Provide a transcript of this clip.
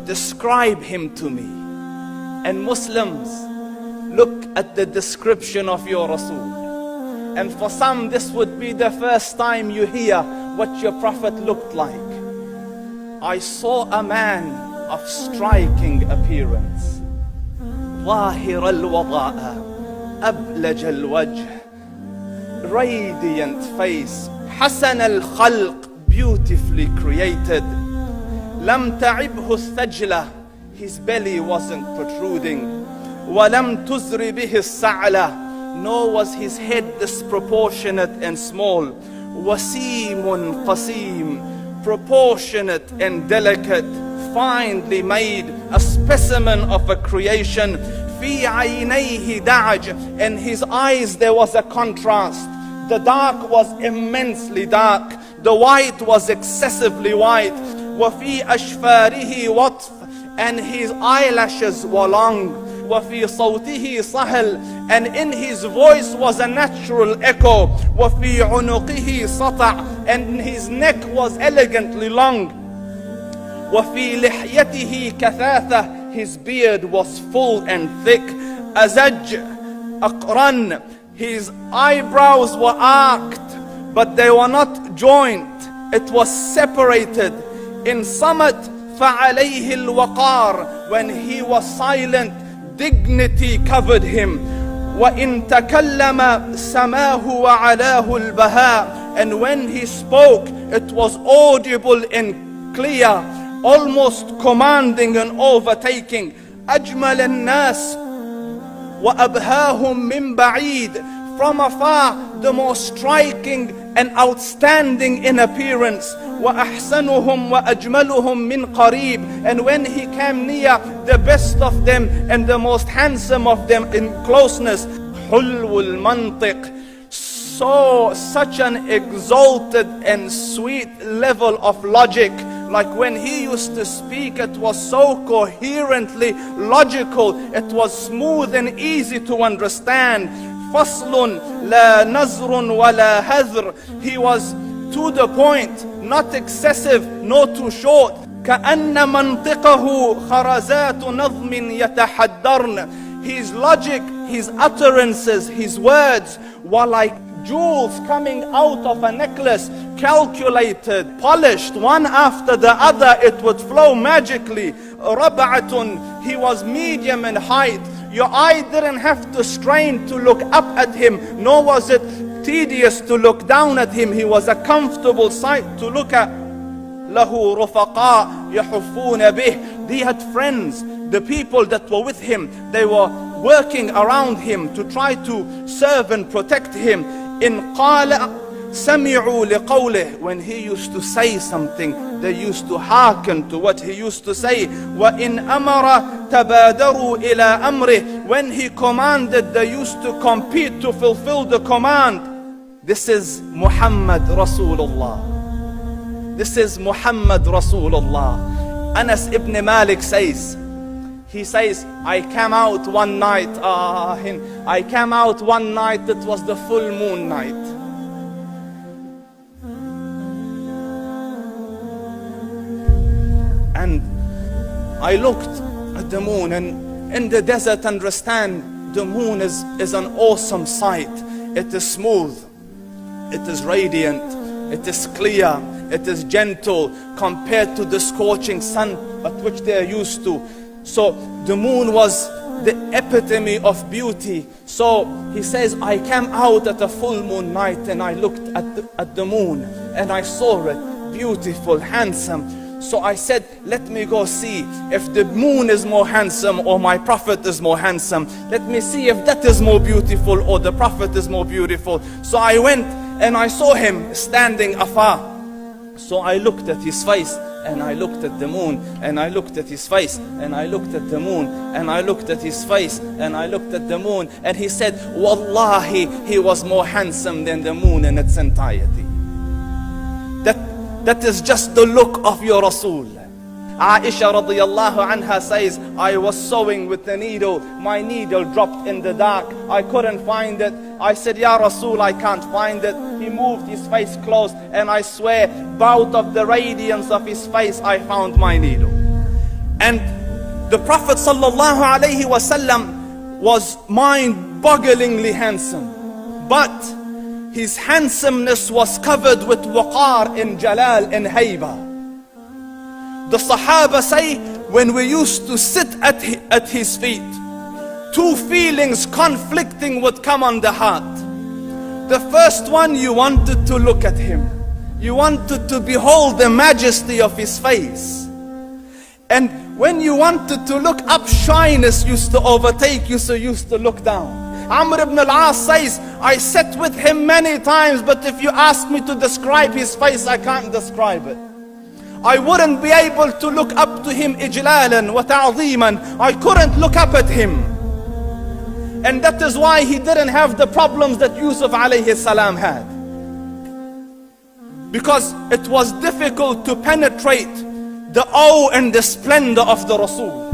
describe him to me. And Muslims, look at the description of your Rasool. And for some, this would be the first time you hear what your Prophet looked like. I saw a man of striking appearance. ظاهر الوضاء أبلج الوجه, radiant face, حسن الخلق, beautifully created. لم تعبه الثجلة, his belly wasn't protruding. ولم تزر به السعلة, nor was his head disproportionate and small. وسيم قسيم, proportionate and delicate, finely made, a specimen of a creation. في عينيه دعج, in his eyes there was a contrast. The dark was immensely dark, the white was excessively white. وفي أشفاره وطف, and his eyelashes were long. وفي صوته صهل, and in his voice was a natural echo. وفي عنقه سطع, and his neck was elegantly long. وفي لحيته كثاثة, his beard was full and thick. أزج أقرن, his eyebrows were arched, but they were not joined, it was separated. In summit فعليه الوقار, when he was silent, dignity covered him. وإن تكلم سماه وعلاه البهاء, and when he spoke it was audible and clear, almost commanding and overtaking. أجمل الناس وأبهاهم من بعيد, from afar the most striking and outstanding in appearance. وأحسنهم وأجملهم من قريب, and when he came near, the best of them and the most handsome of them in closeness. حلو المنطق, so such an exalted and sweet level of logic. Like when he used to speak, it was so coherently logical, it was smooth and easy to understand. فصل لا نزر ولا هذر, he was to the point, not excessive, nor too short. كأن منطقه خرزات نظم يتحدرن, his logic, his utterances, his words were like jewels coming out of a necklace, calculated, polished, one after the other, it would flow magically. ربعة, he was medium in height. Your eye didn't have to strain to look up at him, nor was it tedious to look down at him. He was a comfortable sight to look at. له رفقاء يحفون به, he had friends, the people that were with him, they were working around him to try to serve and protect him. إن قال سمعوا لقوله, when he used to say something, they used to hearken to what he used to say. وإن أمر تبادروا إلى أمره, when he commanded, they used to compete to fulfill the command. This is Muhammad Rasulullah. This is Muhammad Rasulullah. Anas ibn Malik says, he says, I came out one night, it was the full moon night. And I looked at the moon, and in the desert, understand, the moon is an awesome sight. It is smooth, it is radiant, it is clear, it is gentle compared to the scorching sun at which they are used to. So the moon was the epitome of beauty. So he says, I came out at a full moon night and I looked at the moon and I saw it beautiful, handsome. So I said, let me go see if the moon is more handsome or my Prophet is more handsome. Let me see if that is more beautiful or the Prophet is more beautiful. So I went and I saw him standing afar. So I looked at his face and I looked at the moon, and I looked at his face, and I looked at the moon, and I looked at his face, and I looked at the moon, and he said, Wallahi, he was more handsome than the moon in its entirety. That is just the look of your Rasool. Aisha radiyallahu anha says, I was sewing with the needle, my needle dropped in the dark, I couldn't find it. I said, Ya Rasool, I can't find it. He moved his face close, and I swear, out of the radiance of his face, I found my needle. And the Prophet sallallahu alaihi wasallam was mind-bogglingly handsome, but his handsomeness was covered with waqar and jalal and hayba. The Sahaba say, when we used to sit at his feet, two feelings conflicting would come on the heart. The first one, you wanted to look at him. You wanted to behold the majesty of his face. And when you wanted to look up, shyness used to overtake you, so you used to look down. Amr ibn al-As says, I sat with him many times, but if you ask me to describe his face, I can't describe it. I wouldn't be able to look up to him ijlalan wa ta'zeeman. I couldn't look up at him. And that is why he didn't have the problems that Yusuf alayhi salam had. Because it was difficult to penetrate the awe and the splendor of the Rasool.